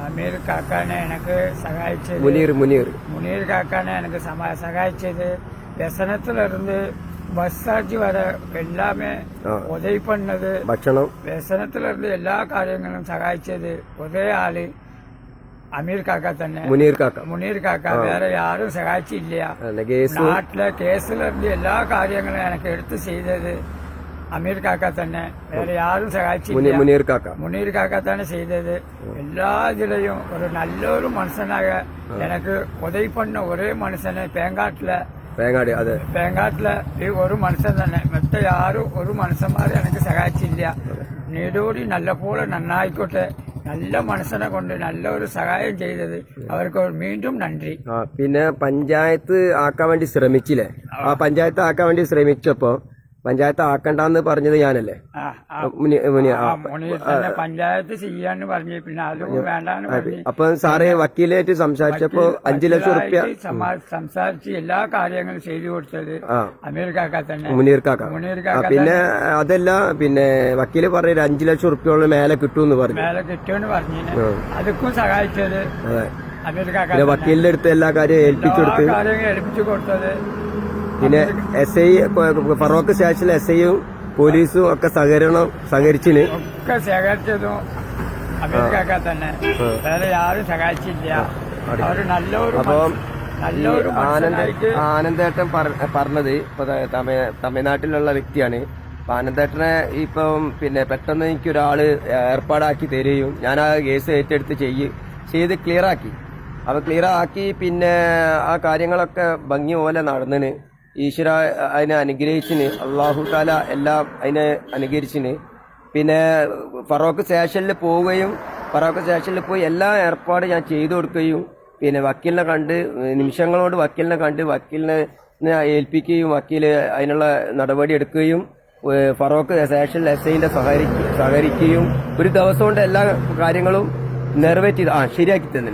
അമീർ കാക്കാനെ എനിക്ക് സഹായിച്ചത് മുനീർ കാക്കാനെ എനിക്ക് സഹായിച്ചത് വ്യസനത്തിലിருந்து பஸ் சார்ஜ் வர எல்லாமே உதவி பண்ணது பட்சணம் വ്യസനത്തിல இருந்து எல்லா കാര്യങ്ങളും സഹായിച്ചത് ഒരേ ആള് അമീർ കാക്ക തന്നെ മുനീർ കാക്ക വേറെ ആരും സഹായിച്ചില്ല നാട്ടിലെ കേസിലിருந்து എല്ലാ കാര്യങ്ങളും എനിക്ക് എടുത്ത് ചെയ്തത് അമീർ കാക്ക തന്നെ വേറെ ആരും സഹായിച്ചില്ല മുനീർ കാക്ക തന്നെ ചെയ്തത് എല്ലാ ഇതിലെയും ഒരു നല്ലൊരു മനുഷ്യനായ എനിക്ക് ഉദവി பண்ண ഒരേ മനുഷ്യനെ പേങ്കാട്ടിലെ ഈ ഒരു മനുഷ്യൻ തന്നെ മറ്റേ ആരും ഒരു മനുഷ്യന്മാരെ എനിക്ക് സഹായിച്ചില്ല നീടോടി നല്ലപോലെ നന്നായിക്കോട്ടെ നല്ല മനസ്സിനെ കൊണ്ട് നല്ലൊരു സഹായം ചെയ്തത് അവർക്ക് വീണ്ടും നന്ദി. പിന്നെ പഞ്ചായത്ത് ആക്കാൻ വേണ്ടി ശ്രമിച്ചില്ലേ? ആ പഞ്ചായത്ത് ആക്കാൻ വേണ്ടി ശ്രമിച്ചപ്പോ പഞ്ചായത്ത് ആക്കണ്ടെന്ന് പറഞ്ഞത് ഞാനല്ലേ? പഞ്ചായത്ത് ചെയ്യാന്ന് പറഞ്ഞു. പിന്നെ അതും വേണ്ടാന്ന് പറഞ്ഞു. അപ്പൊ സാറ് വക്കീലായിട്ട് സംസാരിച്ചപ്പോ 5 ലക്ഷം റുപ്യ സംസാരിച്ച് എല്ലാ കാര്യങ്ങളും ചെയ്തു കൊടുത്തത് അമീർ കാക്ക തന്നെ, മുനീർ കാക്ക. പിന്നെ അതല്ല, പിന്നെ വക്കീല് പറഞ്ഞ 5 ലക്ഷം റുപ്യോളം മേലെ കിട്ടുമെന്ന് പറഞ്ഞു. അതൊക്കെ സഹായിച്ചത് അമീർ കാക്ക. വക്കീലിന്റെ അടുത്ത് എല്ലാ കാര്യവും ഏൽപ്പിച്ചു കൊടുത്തത്. പിന്നെ SI ഫറോക്ക് സ്റ്റേഷനിലെ SIയും പോലീസും ഒക്കെ സഹകരിച്ചതിന് ഒക്കെ സഹകരിച്ചതും അമീർ കാക്ക തന്നെ, വേറെ ആരും സഹായിച്ചില്ല. അവര് നല്ലൊരു ആനന്ദേട്ടൻ പറഞ്ഞത് ഇപ്പൊ തമിഴ്നാട്ടിലുള്ള വ്യക്തിയാണ്. ആനന്ദേട്ടനെ ഇപ്പം പിന്നെ പെട്ടെന്ന് എനിക്കൊരാള് ഏർപ്പാടാക്കി തരികയും ഞാൻ ആ കേസ് ഏറ്റെടുത്ത് ചെയ്ത് ക്ലിയറാക്കി. അപ്പൊ ക്ലിയറാക്കി പിന്നെ ആ കാര്യങ്ങളൊക്കെ ഭംഗി പോലെ നടന്നിന്. ഈശ്വര അതിനെ അനുഗ്രഹിച്ചിന്, അള്ളാഹു താല എല്ലാം അതിനെ അനുകരിച്ചിന്. പിന്നെ ഫറോക്ക് സ്റ്റേഷനിൽ പോയി എല്ലാ ഏർപ്പാട് ഞാൻ ചെയ്തു കൊടുക്കുകയും പിന്നെ വക്കീലിനെ കണ്ട് നിമിഷങ്ങളോട് വക്കീലിനെ ഏൽപ്പിക്കുകയും വക്കീല് അതിനുള്ള നടപടി എടുക്കുകയും ഫറോക്ക് സ്റ്റേഷനിൽ SIന്റെ സഹകരിക്കുകയും ഒരു ദിവസം കൊണ്ട് എല്ലാ കാര്യങ്ങളും നിറവേറ്റി ശരിയാക്കി തന്നെ.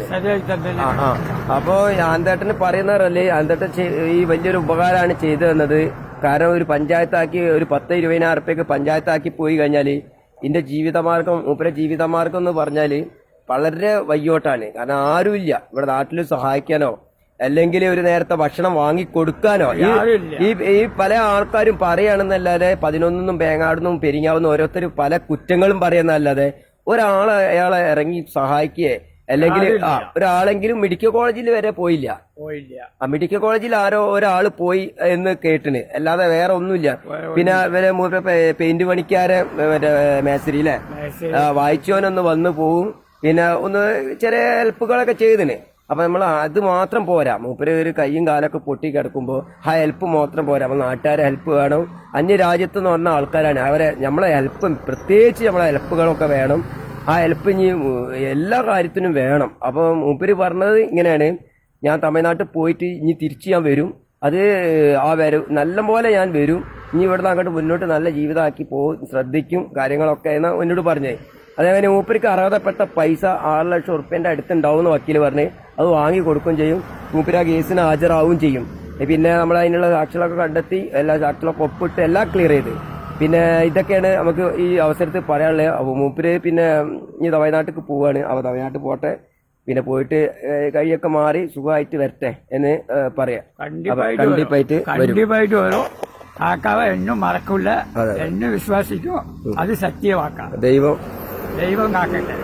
അപ്പോ ആന്തേട്ടന് പറയുന്നവരല്ലേ, ആന്തേട്ടൻ ഈ വലിയൊരു ഉപകാരമാണ് ചെയ്തു തന്നത്. കാരണം ഒരു പഞ്ചായത്താക്കി ഒരു 10-20,000 റുപ്യക്ക് പഞ്ചായത്താക്കി പോയി കഴിഞ്ഞാല് ഇതിന്റെ മൂപ്പരെ ജീവിതമാർഗം എന്ന് പറഞ്ഞാല് വളരെ വയ്യോട്ടാണ്. കാരണം ആരുമില്ല ഇവിടെ നാട്ടിൽ സഹായിക്കാനോ അല്ലെങ്കിൽ ഒരു നേരത്തെ ഭക്ഷണം വാങ്ങി കൊടുക്കാനോ ഈ പല ആൾക്കാരും പറയുകയാണെന്നല്ലാതെ 11 പേങ്ങാടുന്നും പെരിങ്ങാവുന്ന ഓരോരുത്തർ പല കുറ്റങ്ങളും പറയുന്നതല്ലാതെ അയാളെ ഇറങ്ങി സഹായിക്കേ അല്ലെങ്കിൽ ഒരാളെങ്കിലും മെഡിക്കൽ കോളേജിൽ വരെ പോയില്ല. മെഡിക്കൽ കോളേജിൽ ഒരാള് പോയി എന്ന് കേട്ടിന്, അല്ലാതെ വേറെ ഒന്നുമില്ല. പിന്നെ പെയിന്റ് പണിക്കാരെ മേസ്ത്രിയിലെ വായിച്ചോനൊന്ന് വന്നു പോവും. പിന്നെ ഒന്ന് ചെറിയ ഹെൽപ്പുകളൊക്കെ ചെയ്തിന്. അപ്പൊ നമ്മൾ അത് മാത്രം പോരാ, മൂപ്പര് ഒരു കൈയും കാലൊക്കെ പൊട്ടി കിടക്കുമ്പോ ആ ഹെൽപ്പ് മാത്രം പോരാ. അപ്പൊ നാട്ടുകാരെ ഹെൽപ്പ് വേണം. അന്യരാജ്യത്ത് നിന്ന് വന്ന ആൾക്കാരാണ്, നമ്മളെ ഹെൽപ്പ്, പ്രത്യേകിച്ച് നമ്മളെ ഹെൽപ്പുകളൊക്കെ വേണം. ആ ഹെൽപ്പ് ഇനി എല്ലാ കാര്യത്തിനും വേണം. അപ്പൊ മൂപ്പര് പറഞ്ഞത് ഇങ്ങനെയാണ്, ഞാൻ തമിഴ്നാട്ടിൽ പോയിട്ട് ഇനി തിരിച്ച് ഞാൻ വരും. അത് നല്ല പോലെ ഞാൻ വരും. ഇനി ഇവിടുന്ന് അങ്ങോട്ട് മുന്നോട്ട് നല്ല ജീവിതമാക്കി ശ്രദ്ധിക്കും കാര്യങ്ങളൊക്കെ എന്ന് എന്നോട് പറഞ്ഞേ. അതേപോലെ മൂപ്പർക്ക് അർഹതപ്പെട്ട പൈസ 6 ലക്ഷം റുപ്യന്റെ അടുത്തുണ്ടാവും വക്കീല് പറഞ്ഞ് അത് വാങ്ങി കൊടുക്കുകയും ചെയ്യും. മൂപ്പര് ആ കേസിന് ഹാജരാവുകയും ചെയ്യും. പിന്നെ നമ്മൾ അതിനുള്ള സാക്ഷികളൊക്കെ കണ്ടെത്തി എല്ലാ സാക്ഷികളൊക്കെ ഒപ്പിട്ട് എല്ലാം ക്ലിയർ ചെയ്ത്. പിന്നെ ഇതൊക്കെയാണ് നമുക്ക് ഈ അവസരത്തിൽ പറയാനുള്ളത്. അപ്പോൾ മൂപ്പര് പിന്നെ ഇനി തമിഴ്നാട്ടിലേക്ക് പോവാണ്. അപ്പോൾ തമിഴ്നാട്ടിൽ പോട്ടെ, പിന്നെ പോയിട്ട് കൈയൊക്കെ മാറി സുഖമായിട്ട് വരട്ടെ എന്ന് പറയാം. കണ്ടിപ്പായിട്ട് വരും. ആക്കാവ എന്നും മറക്കില്ല, എന്നും വിശ്വസിക്കും. അത് സത്യവാക്കാം. ദൈവം കാക്കട്ടെ.